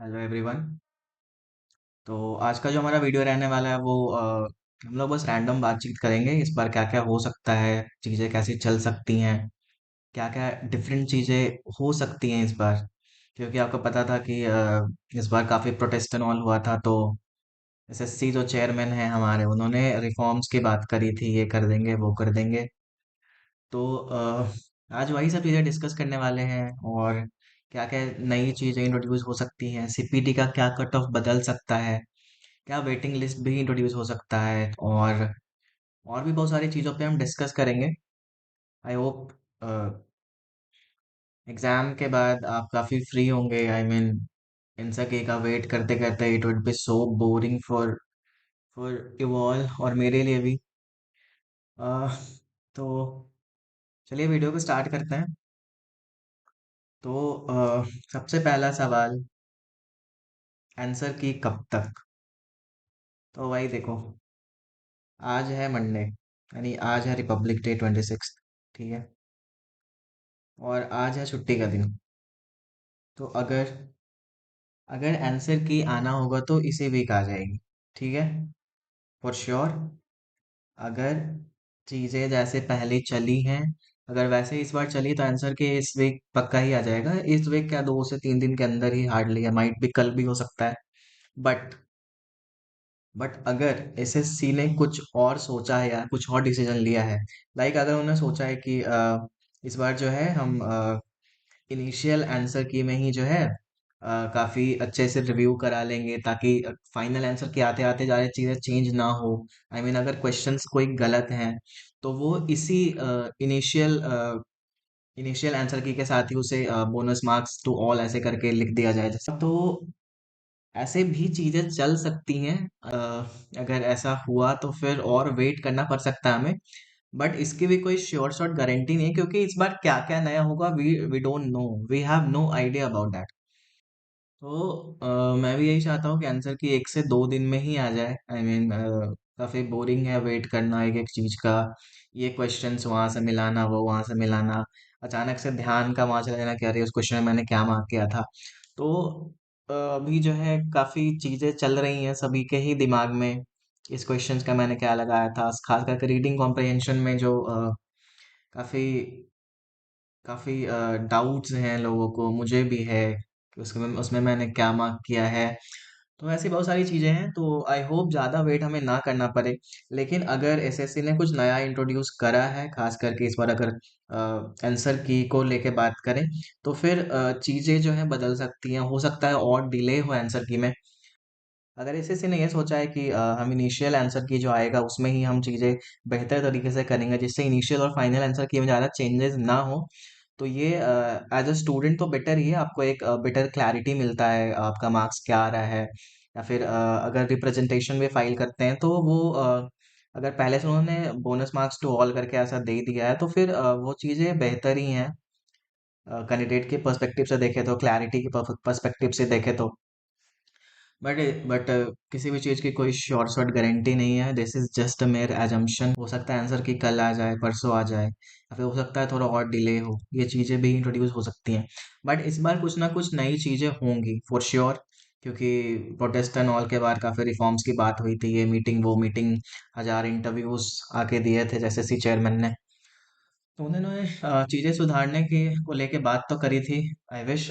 Hello everyone. तो आज का जो हमारा वीडियो रहने वाला है वो हम लोग बस रैंडम बातचीत करेंगे इस बार क्या क्या हो सकता है, चीज़ें कैसे चल सकती हैं, क्या क्या डिफरेंट चीज़ें हो सकती हैं इस बार। क्योंकि आपको पता था कि इस बार काफ़ी प्रोटेस्ट एंड ऑल हुआ था, तो एसएससी जो चेयरमैन है हमारे, उन्होंने रिफॉर्म्स की बात करी थी, ये कर देंगे वो कर देंगे। तो आज वही सब चीज़ें डिस्कस करने वाले हैं। और क्या क्या नई चीज़ें इंट्रोड्यूस हो सकती हैं, सीपीटी का क्या कट ऑफ बदल सकता है, क्या वेटिंग लिस्ट भी इंट्रोड्यूस हो सकता है, और भी बहुत सारी चीज़ों पे हम डिस्कस करेंगे। आई होप एग्जाम के बाद आप काफ़ी फ्री होंगे। आई मीन इन सके का वेट करते करते it would be so boring for you all, और मेरे लिए भी। अह, तो चलिए वीडियो को स्टार्ट करते हैं। तो सबसे पहला सवाल, आंसर की कब तक। तो भाई देखो, आज है मंडे, यानी आज है रिपब्लिक डे 26। ठीक है, और आज है छुट्टी का दिन। तो अगर अगर आंसर की आना होगा तो इसी वीक आ जाएगी। ठीक है, फॉर श्योर। अगर चीज़ें जैसे पहले चली हैं, अगर वैसे इस बार चली तो आंसर के इस वीक पक्का ही आ जाएगा। इस वीक क्या, 2 से 3 दिन के अंदर ही हार्डली है, माइट भी कल भी हो सकता है। बट बट अगर एसएससी ने कुछ और सोचा है या कुछ और डिसीजन लिया है, लाइक अगर उन्होंने सोचा है कि इस बार जो है हम इनिशियल आंसर की में ही जो है काफी अच्छे से रिव्यू करा लेंगे, ताकि फाइनल आंसर के आते आते ज़्यादा चीजें चेंज ना हो। आई मीन अगर क्वेश्चंस कोई गलत हैं तो वो इसी इनिशियल इनिशियल आंसर की के साथ ही उसे बोनस मार्क्स टू ऑल ऐसे करके लिख दिया जाए जैसे। तो ऐसे भी चीजें चल सकती हैं। अगर ऐसा हुआ तो फिर और वेट करना पड़ सकता है हमें। बट इसकी भी कोई श्योर शॉट गारंटी नहीं है, क्योंकि इस बार क्या क्या नया होगा we don't know, we have no idea about that. तो मैं भी यही चाहता हूँ कि आंसर की 1 से 2 दिन में ही आ जाए। आई मीन काफी बोरिंग है वेट करना एक एक चीज का, ये क्वेश्चंस वहां से मिलाना वो वहां से मिलाना, अचानक से ध्यान का वहां चला जाना कि अरे उस क्वेश्चन में मैंने क्या मार्क किया था। तो अभी जो है काफी चीजें चल रही हैं सभी के ही दिमाग में, इस क्वेश्चंस का मैंने क्या लगाया था, खास करके रीडिंग कॉम्प्रहेंशन में जो काफी काफी डाउट्स हैं लोगों को, मुझे भी है कि उसमें उसमें मैंने क्या मार्क किया है। तो ऐसी बहुत सारी चीजें हैं, तो आई होप ज्यादा वेट हमें ना करना पड़े। लेकिन अगर एसएससी ने कुछ नया इंट्रोड्यूस करा है, खास करके इस बार अगर आंसर की को लेके बात करें, तो फिर चीजें जो है बदल सकती हैं, हो सकता है और डिले हो आंसर की में। अगर एसएससी ने ये सोचा है कि हम इनिशियल आंसर की जो आएगा उसमें ही हम चीजें बेहतर तरीके से करेंगे, जिससे इनिशियल और फाइनल आंसर की में ज़्यादा चेंजेस ना हो, तो ये एज अ स्टूडेंट तो बेटर ही है। आपको एक बेटर क्लैरिटी मिलता है आपका मार्क्स क्या आ रहा है। या फिर अगर रिप्रेजेंटेशन में फाइल करते हैं तो वो अगर पहले से उन्होंने बोनस मार्क्स टू ऑल करके ऐसा दे दिया है तो फिर वो चीज़ें बेहतर ही हैं। कैंडिडेट के पर्सपेक्टिव से देखें तो, क्लैरिटी के पर्सपेक्टिव से देखें तो। बट बट किसी भी चीज़ की कोई श्योर शॉट गारंटी नहीं है, this is just a mayor assumption. हो सकता है आंसर की कल आ जाए, परसों आ जाए, या फिर हो सकता है थोड़ा और डिले हो, ये चीज़ें भी इंट्रोड्यूस हो सकती हैं। बट इस बार कुछ ना कुछ नई चीज़ें होंगी फॉर श्योर, क्योंकि प्रोटेस्ट एंड ऑल के बाद काफ़ी रिफॉर्म्स की बात हुई थी, ये मीटिंग वो मीटिंग, 1000 इंटरव्यूज आके दिए थे जैसे सी चेयरमैन ने। तो उन्होंने चीज़ें सुधारने की को लेके बात तो करी थी। आई विश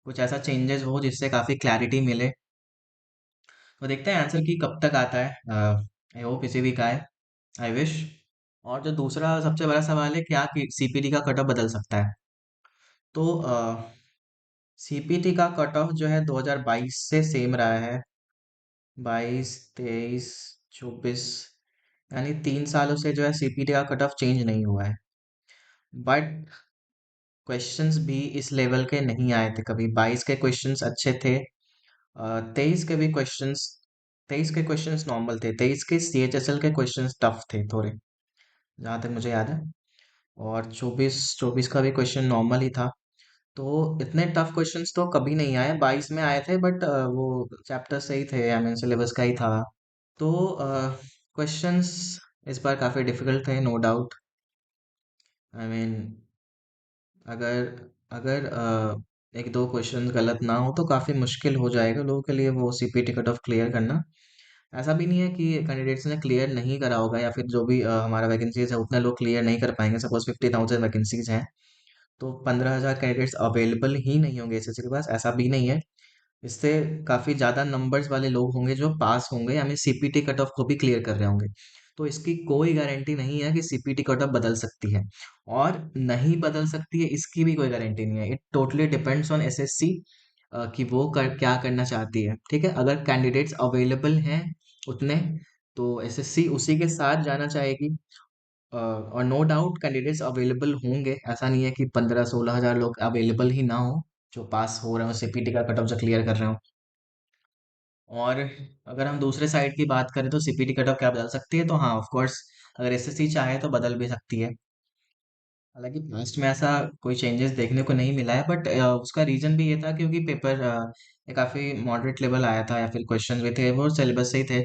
कुछ ऐसा चेंजेस हो जिससे काफ़ी क्लैरिटी मिले। तो देखते हैं आंसर की कब तक आता है। आई होप इसी वीक आए, आई विश। और जो दूसरा सबसे बड़ा सवाल है, क्या सीपीटी का कट ऑफ बदल सकता है। तो सीपीटी का कट ऑफ जो है 2022 से सेम रहा है, 22, 23, 24, यानी 3 सालों से जो है सीपीटी का कट ऑफ चेंज नहीं हुआ है। बट क्वेश्चंस भी इस लेवल के नहीं आए थे कभी। 22 के क्वेश्चंस अच्छे थे, 23 के भी क्वेश्चंस, 23 के क्वेश्चंस नॉर्मल थे, 23 के सीएचएसएल के क्वेश्चंस टफ थे थोड़े, जहाँ तक मुझे याद है। और 24 24 का भी क्वेश्चन नॉर्मल ही था। तो इतने टफ क्वेश्चंस तो कभी नहीं आए, 22 में आए थे, बट वो चैप्टर से ही थे, आई मीन सिलेबस का ही था। तो क्वेश्चंस इस बार काफ़ी डिफिकल्ट थे, नो डाउट। आई मीन अगर अगर एक दो क्वेश्चन गलत ना हो तो काफ़ी मुश्किल हो जाएगा लोगों के लिए वो सीपीटी कट ऑफ क्लियर करना। ऐसा भी नहीं है कि कैंडिडेट्स ने क्लियर नहीं करा होगा या फिर जो भी हमारा वैकेंसीज है उतने लोग क्लियर नहीं कर पाएंगे। सपोज 50,000 वैकेंसीज हैं तो 15,000 कैंडिडेट्स अवेलेबल ही नहीं होंगे एसएससी के पास, ऐसा भी नहीं है। इससे काफी ज्यादा नंबर्स वाले लोग होंगे जो पास होंगे यानी सीपीटी कट ऑफ को भी क्लियर कर रहे होंगे। तो इसकी कोई गारंटी नहीं है कि सीपीटी कट ऑफ बदल सकती है, और नहीं बदल सकती है इसकी भी कोई गारंटी नहीं है। It totally depends on SSC कि वो क्या करना चाहती है। ठीक है, अगर कैंडिडेट्स अवेलेबल हैं उतने, तो एसएससी उसी के साथ जाना चाहेगी। और नो डाउट कैंडिडेट्स अवेलेबल होंगे, ऐसा नहीं है कि 15-16 हजार लोग अवेलेबल ही ना हो जो पास हो रहे हो सीपीटी का कट ऑफ जो क्लियर कर रहे हो। और अगर हम दूसरे साइड की बात करें तो सीपीटी कट ऑफ क्या बदल सकती है, तो हाँ ऑफ कोर्स अगर एसएससी चाहे तो बदल भी सकती है। हालांकि पास्ट में ऐसा कोई चेंजेस देखने को नहीं मिला है, बट उसका रीजन भी ये था क्योंकि पेपर काफी मॉडरेट लेवल आया था या फिर क्वेश्चन भी थे वो सिलेबस से ही थे।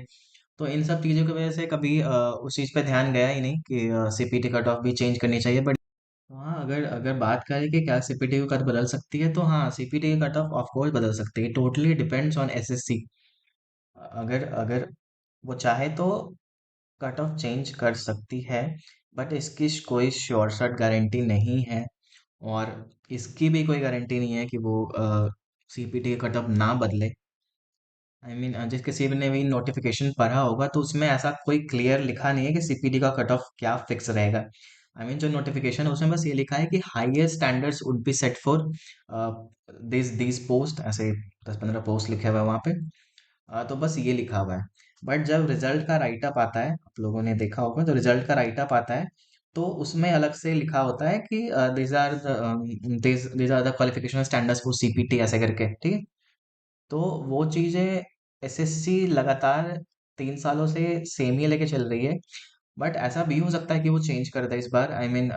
तो इन सब चीज़ों की वजह से कभी उस चीज़ पे ध्यान गया ही नहीं कि सीपीटी कट ऑफ भी चेंज करनी चाहिए। बट हाँ, अगर अगर बात करें कि क्या सीपीटी की कट बदल सकती है, तो हाँ सीपीटी की कट ऑफ कोर्स बदल सकती है। Totally depends on SSC. अगर अगर वो चाहे तो कट ऑफ चेंज कर सकती है, बट इसकी कोई श्योर शॉट गारंटी नहीं है। और इसकी भी कोई गारंटी नहीं है कि वो सीपीटी कट ऑफ ना बदले। आई मीन जिस किसी ने भी नोटिफिकेशन पढ़ा होगा तो उसमें ऐसा कोई क्लियर लिखा नहीं है कि सीपीटी का कट ऑफ क्या फिक्स रहेगा। आई मीन जो नोटिफिकेशन है उसमें बस ये लिखा है कि highest standards would be set for this post, ऐसे 10-15 पोस्ट लिखे हुए हैं वहाँ पे। तो बस ये लिखा हुआ है। बट जब रिजल्ट का राइट अप आता है, आप लोगों ने देखा होगा, तो रिजल्ट का राइट अप आता है तो उसमें अलग से लिखा होता है कि this are the qualification standards for CPT ऐसे करके, ठीक है। तो वो चीजें एसएससी लगातार 3 सालों से सेम ही लेके चल रही है। बट ऐसा भी हो सकता है कि वो चेंज कर दे इस बार। आई मीन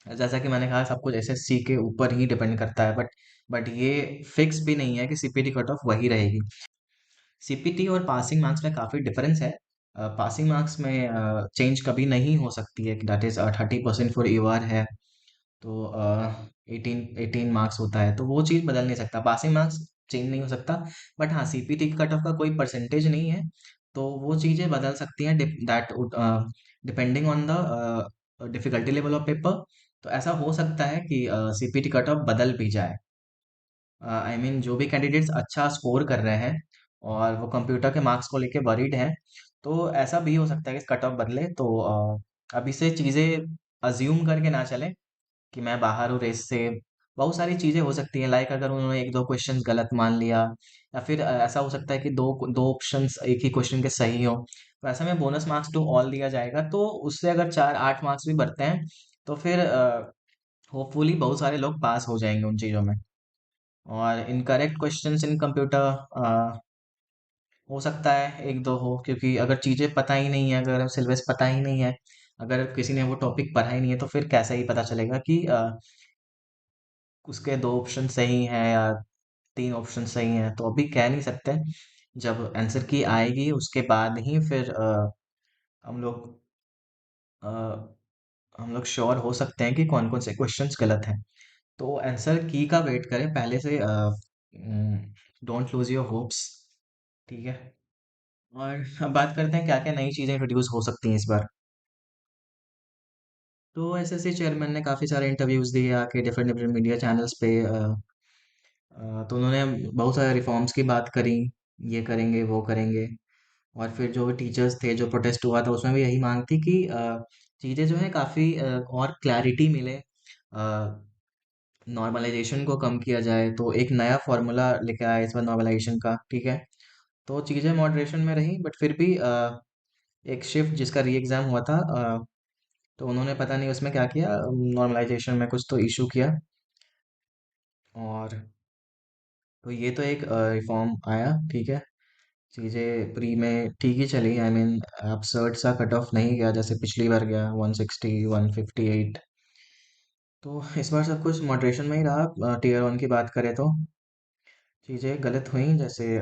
जैसा कि मैंने कहा सब कुछ एसएससी के ऊपर ही डिपेंड करता है, बट ये फिक्स भी नहीं है कि सीपीटी कट ऑफ वही रहेगी। सीपीटी और पासिंग मार्क्स में काफ़ी डिफरेंस है। पासिंग मार्क्स में चेंज कभी नहीं हो सकती है, दैट इज़ 30% फॉर ईआर है। तो 18 मार्क्स होता है तो वो चीज़ बदल नहीं सकता, पासिंग मार्क्स चेंज नहीं हो सकता। बट हाँ सीपीटी कट ऑफ का कोई परसेंटेज नहीं है, तो वो चीज़ें बदल सकती हैं that depending on the difficulty level of paper. तो ऐसा हो सकता है कि सीपीटी कट ऑफ बदल भी जाए। आई मीन जो भी कैंडिडेट्स अच्छा स्कोर कर रहे हैं और वो कंप्यूटर के मार्क्स को लेके वरीड हैं, तो ऐसा भी हो सकता है कि कट ऑफ बदले। तो अभी से चीज़ें अज्यूम करके ना चलें कि मैं बाहर हूँ रेस से। बहुत सारी चीज़ें हो सकती हैं, लाइक अगर उन्होंने एक दो क्वेश्चंस गलत मान लिया, या फिर ऐसा हो सकता है कि दो दो ऑप्शंस एक ही क्वेश्चन के सही हो, तो ऐसे में बोनस मार्क्स टू ऑल दिया जाएगा। तो उससे अगर 4-8 मार्क्स भी बढ़ते हैं तो फिर होपफुली बहुत सारे लोग पास हो जाएंगे उन चीज़ों में। और इनकरेक्ट क्वेश्चंस इन कंप्यूटर हो सकता है एक दो हो, क्योंकि अगर चीज़ें पता ही नहीं है, अगर सिलेबस पता ही नहीं है, अगर किसी ने वो टॉपिक पढ़ा ही नहीं है, तो फिर कैसे ही पता चलेगा कि उसके दो ऑप्शन सही हैं या तीन ऑप्शन सही हैं। तो अभी कह नहीं सकते। जब आंसर की आएगी उसके बाद ही फिर हम लोग अ, हम लोग श्योर हो सकते हैं कि कौन कौन से क्वेश्चंस गलत हैं। तो आंसर की का वेट करें पहले से। डोंट लूज योर होप्स, ठीक है। और अब बात करते हैं क्या क्या नई चीज़ें इंट्रोड्यूस हो सकती हैं इस बार। तो एसएससी चेयरमैन ने काफ़ी सारे इंटरव्यूज़ दिए आके डिफरेंट डिफरेंट मीडिया चैनल्स पे। तो उन्होंने बहुत सारे रिफॉर्म्स की बात करी, ये करेंगे वो करेंगे। और फिर जो टीचर्स थे जो प्रोटेस्ट हुआ था उसमें भी यही मांग थी कि चीज़ें जो है काफ़ी और क्लैरिटी मिले, नॉर्मलाइजेशन को कम किया जाए। तो एक नया फॉर्मूला लेके आया इस बार नॉर्मलाइजेशन का, ठीक है। तो चीज़ें मॉडरेशन में रही, बट फिर भी एक शिफ्ट जिसका री एग्ज़ाम हुआ था, तो उन्होंने पता नहीं उसमें क्या किया, नॉर्मलाइजेशन में कुछ तो इशू किया। और तो ये तो एक रिफॉर्म आया, ठीक है। चीज़ें प्री में ठीक ही चली। आई मीन एब्सर्ड सा कट ऑफ नहीं गया जैसे पिछली बार गया 160 158। तो इस बार सब कुछ मॉडरेशन में ही रहा। टीयर 1 की बात करें तो चीज़ें गलत हुई, जैसे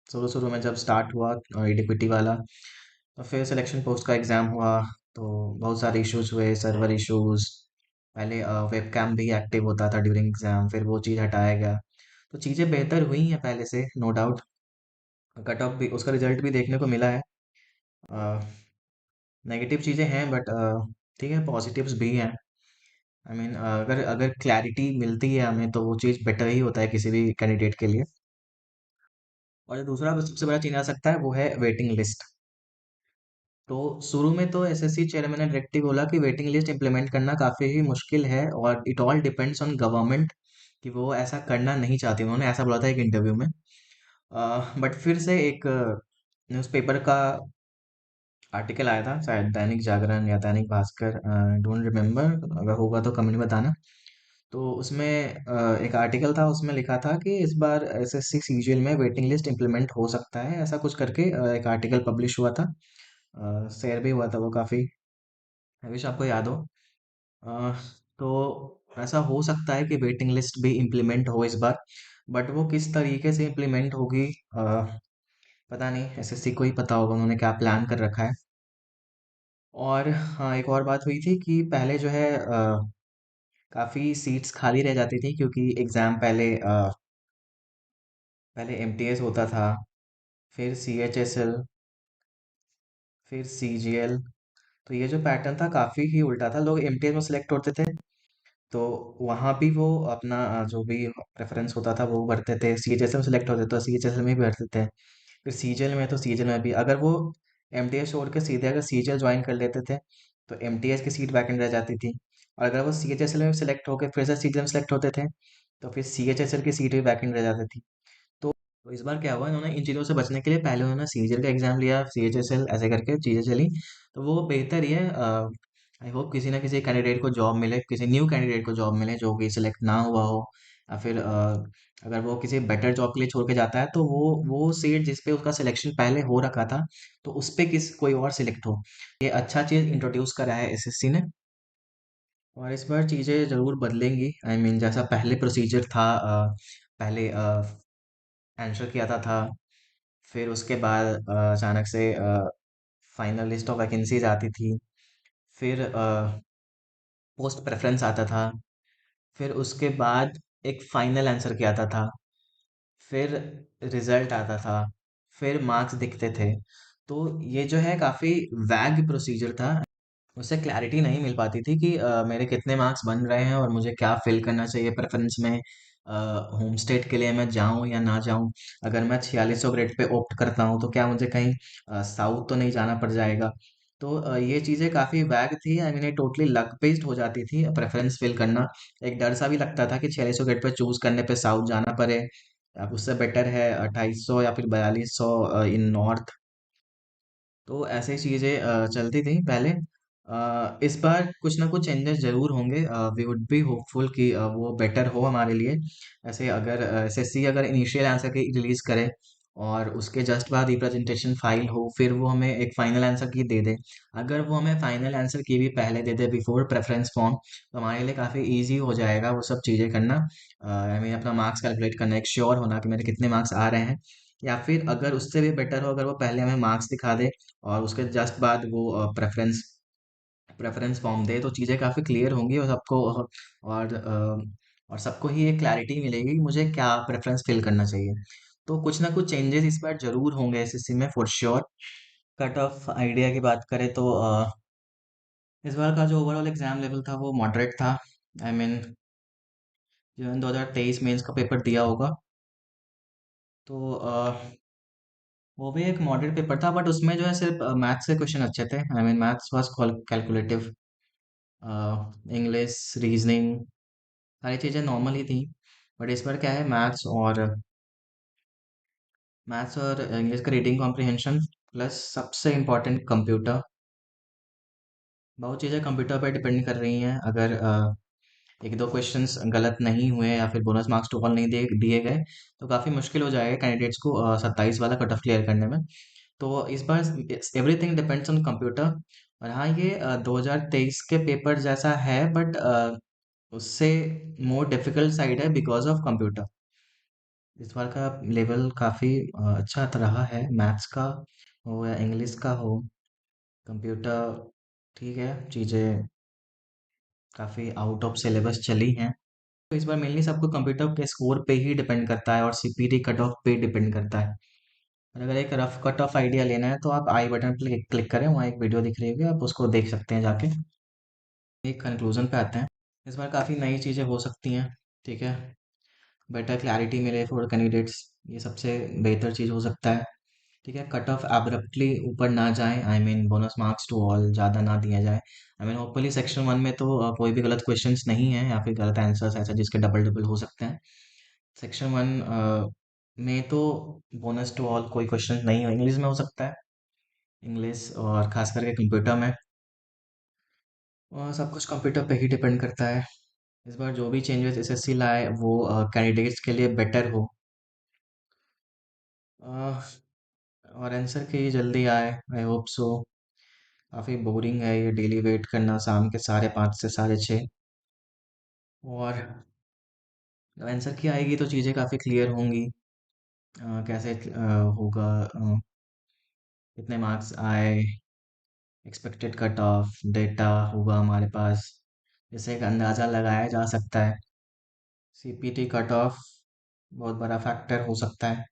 शुरू शुरू में जब स्टार्ट हुआ एडिक्विटी वाला, तो फिर सिलेक्शन पोस्ट का एग्ज़ाम हुआ तो बहुत सारे इश्यूज हुए, सर्वर इश्यूज, पहले वेबकैम भी एक्टिव होता था ड्यूरिंग एग्जाम, फिर वो चीज़ हटाया गया। तो चीज़ें बेहतर हुई हैं पहले से, नो डाउट। कट ऑफ भी, उसका रिजल्ट भी देखने को मिला है। नेगेटिव चीज़ें हैं बट ठीक है, पॉजिटिव्स भी हैं। आई मीन अगर अगर क्लैरिटी मिलती है हमें तो वो चीज़ बेटर ही होता है किसी भी कैंडिडेट के लिए। और जो दूसरा सबसे बड़ा चेंज आ सकता है वो है वेटिंग लिस्ट। तो शुरू में तो एसएससी चेयरमैन ने डायरेक्टली बोला कि वेटिंग लिस्ट इंप्लीमेंट करना काफ़ी ही मुश्किल है और it all depends on government, कि वो ऐसा करना नहीं चाहती। उन्होंने ऐसा बोला था एक इंटरव्यू में। बट फिर से एक न्यूज़पेपर का आर्टिकल आया था, शायद दैनिक जागरण या दैनिक भास्कर, डोंट रिमेम्बर, अगर होगा तो कमेंट में बताना। तो उसमें एक आर्टिकल था, उसमें लिखा था कि इस बार एसएससी सीजीएल में वेटिंग लिस्ट इंप्लीमेंट हो सकता है, ऐसा कुछ करके एक आर्टिकल पब्लिश हुआ था। शेयर भी हुआ था वो काफ़ी। आई विश आपको याद हो। अ, तो ऐसा हो सकता है कि वेटिंग लिस्ट भी इम्प्लीमेंट हो इस बार, बट वो किस तरीके से इम्प्लीमेंट होगी पता नहीं, एसएससी को ही पता होगा उन्होंने क्या प्लान कर रखा है। और हाँ, एक और बात हुई थी कि पहले जो है काफ़ी सीट्स खाली रह जाती थी, क्योंकि एग्ज़ाम पहले एमटीएस होता था, फिर सीएचएसएल, फिर सीजीएल। तो ये जो पैटर्न था काफ़ी ही उल्टा था, लोग एमटीएस में सेलेक्ट होते थे तो वहाँ भी वो अपना जो भी प्रेफरेंस होता था वो भरते थे, सीएचएसएल में सेलेक्ट होते तो सीएचएसएल में भी भरते थे। फिर सीजीएल में तो सीजीएल में भी, अगर वो एमटीएस छोड़ के सीधे अगर सीजीएल ज्वाइन कर लेते थे तो एमटीएस की सीट वैकेंट रह जाती थी। और अगर वो सीएचएसएल में सेलेक्ट होकर फिर से सीजीएल में सेलेक्ट होते थे तो फिर सीएचएसएल की सीट भी वैकेंट रह जाती थी। तो इस बार क्या हुआ, इन्होंने इन चीज़ों से बचने के लिए पहले उन्होंने सीजीएल का एग्जाम लिया, सीएचएसएल, ऐसे करके चीज़ें चली। तो वो बेहतर ही है। आई होप किसी ना किसी कैंडिडेट को जॉब मिले, किसी न्यू कैंडिडेट को जॉब मिले जो कि सिलेक्ट ना हुआ हो, या फिर अगर वो किसी बेटर जॉब के लिए छोड़ के जाता है तो वो सीट जिस पे उसका सिलेक्शन पहले हो रखा था तो उस पे किस कोई और सिलेक्ट हो। ये अच्छा चीज़ इंट्रोड्यूस करा है एसएससी ने। और इस बार चीज़ें ज़रूर बदलेंगी। आई मीन जैसा पहले प्रोसीजर था, पहले आंसर किया था, फिर उसके बाद अचानक से फाइनल लिस्ट ऑफ वैकेंसीज आती थी, फिर पोस्ट प्रेफरेंस आता था, फिर उसके बाद एक फाइनल आंसर किया आता था, फिर रिजल्ट आता था, फिर मार्क्स दिखते थे। तो ये जो है काफ़ी वैग प्रोसीजर था। उससे क्लैरिटी नहीं मिल पाती थी कि मेरे कितने मार्क्स बन रहे हैं और मुझे क्या फिल करना चाहिए प्रेफरेंस में, होम स्टेट के लिए मैं जाऊं या ना जाऊं। अगर मैं 4600 ग्रेड पे ऑप्ट करता हूं तो क्या मुझे कहीं साउथ तो नहीं जाना पड़ जाएगा। तो ये चीज़ें काफ़ी वैग थी। आई मीन ये टोटली लक बेस्ड हो जाती थी प्रेफरेंस फिल करना। एक डर सा भी लगता था कि 4600 ग्रेड पे चूज करने पे साउथ जाना पड़े, अब उससे बेटर है 2800 या फिर 4200 इन नॉर्थ। तो ऐसे चीज़ें चलती थी पहले। इस बार कुछ ना कुछ चेंजेस जरूर होंगे। वी वुड बी होपफुल कि वो बेटर हो हमारे लिए। ऐसे अगर एसएससी अगर इनिशियल आंसर की रिलीज करे और उसके जस्ट बाद रिप्रेजेंटेशन फाइल हो, फिर वो हमें एक फाइनल आंसर की दे दे। अगर वो हमें फाइनल आंसर की भी पहले दे दे बिफोर प्रेफरेंस फॉर्म, तो हमारे लिए काफ़ी इजी हो जाएगा वो सब चीज़ें करना। आई मीन अपना मार्क्स कैलकुलेट करना, एक श्योर होना कि मेरे कितने मार्क्स आ रहे हैं। या फिर अगर उससे भी बेटर हो, अगर वो पहले हमें मार्क्स दिखा दे और उसके जस्ट बाद वो प्रेफरेंस प्रेफरेंस फॉर्म दे, तो चीज़ें काफ़ी क्लियर होंगी और सबको और सबको ही एक क्लैरिटी मिलेगी कि मुझे क्या प्रेफरेंस फिल करना चाहिए। तो कुछ ना कुछ चेंजेस इस बार जरूर होंगे एसएससी में for sure. Cut off idea की बात करें तो इस बार का जो ओवरऑल एग्जाम लेवल था वो मॉडरेट था। आई मीन जो 2023 मेंस का पेपर दिया होगा तो वो भी एक मॉडरेट पेपर था, बट उसमें जो है सिर्फ मैथ्स के क्वेश्चन अच्छे थे। I mean maths was calculative, English, reasoning, सारी चीज़ें नॉर्मल ही थी। बट इस बार क्या है, मैथ्स और इंग्लिश का रीडिंग कॉम्प्रिहेंशन प्लस सबसे इम्पोर्टेंट कंप्यूटर। बहुत चीज़ें कंप्यूटर पर डिपेंड कर रही हैं। अगर एक दो क्वेश्चंस गलत नहीं हुए या फिर बोनस मार्क्स टोटल नहीं दिए दिए गए तो काफ़ी मुश्किल हो जाएगा कैंडिडेट्स को 27 वाला कट ऑफ क्लियर करने में। तो इस बार एवरीथिंग डिपेंड्स ऑन कंप्यूटर। और हाँ, ये 2023 के पेपर जैसा है, बट उससे मोर डिफिकल्ट साइड है बिकॉज ऑफ कंप्यूटर। इस बार का लेवल काफ़ी अच्छा रहा है, मैथ्स का हो या इंग्लिश का हो, कंप्यूटर ठीक है, चीज़ें काफ़ी आउट ऑफ सिलेबस चली हैं। तो इस बार मेनली सबको कंप्यूटर के स्कोर पे ही डिपेंड करता है और सीपीटी कट ऑफ पे डिपेंड करता है। और अगर एक रफ कट ऑफ आइडिया लेना है तो आप आई बटन पर क्लिक करें, वहाँ एक वीडियो दिख रही होगी, आप उसको देख सकते हैं जाके। एक कंक्लूजन पे आते हैं। इस बार काफ़ी नई चीज़ें हो सकती हैं, ठीक है। बेटर क्लैरिटी मिले फॉर कैंडिडेट्स, ये सबसे बेहतर चीज़ हो सकता है। ठीक है, कट ऑफ एब्रप्टली ऊपर ना जाए, I mean bonus marks to all ज़्यादा ना दिया जाए। I mean hopefully section one में तो कोई भी गलत क्वेश्चंस नहीं है या फिर गलत आंसर्स ऐसा जिसके डबल डबल हो सकते हैं। सेक्शन वन में तो बोनस टू ऑल कोई क्वेश्चन नहीं हो, इंग्लिश में हो सकता है, इंग्लिश और खास करके कंप्यूटर में। और सब कुछ कंप्यूटर पे ही डिपेंड करता है। इस बार जो भी चेंजेस एसएससी लाए वो कैंडिडेट्स के लिए बेटर हो। अ, और आंसर की जल्दी आए, आई होप सो। काफ़ी बोरिंग है ये डेली वेट करना शाम के 5:30 से 6:30। और जब आंसर की आएगी तो चीज़ें काफ़ी क्लियर होंगी। कैसे होगा, कितने मार्क्स आए, एक्सपेक्टेड कट ऑफ डेटा होगा हमारे पास, जिससे एक अंदाज़ा लगाया जा सकता है। सीपीटी कट ऑफ बहुत बड़ा फैक्टर हो सकता है।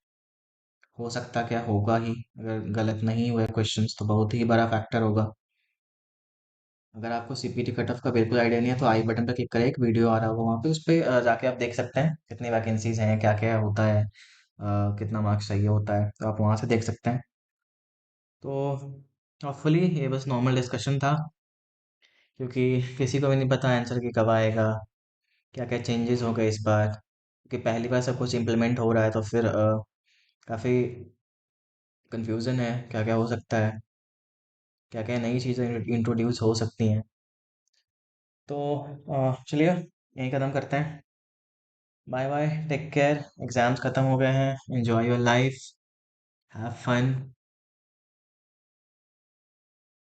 हो सकता क्या, होगा ही। अगर गलत नहीं हुए क्वेश्चंस तो बहुत ही बड़ा फैक्टर होगा। अगर आपको सीपीटी कट ऑफ का बिल्कुल आइडिया नहीं है तो आई बटन पर क्लिक करें, एक वीडियो आ रहा होगा वहाँ पे, उस पर जाके आप देख सकते हैं कितनी वैकेंसीज हैं, क्या क्या होता है, कितना मार्क्स चाहिए होता है, तो आप वहाँ से देख सकते हैं। तो होपफुली ये बस नॉर्मल डिस्कशन था, क्योंकि किसी को भी नहीं पता आंसर की कब आएगा, क्या क्या चेंजेस हो गए इस बार, क्योंकि पहली बार सब कुछ इम्प्लीमेंट हो रहा है, तो फिर काफ़ी कंफ्यूजन है क्या क्या हो सकता है, क्या क्या नई चीज़ें इंट्रोड्यूस हो सकती हैं। तो चलिए यहीं ख़त्म करते हैं। Bye bye, take care. Exams ख़त्म हो गए हैं, enjoy your life, have fun.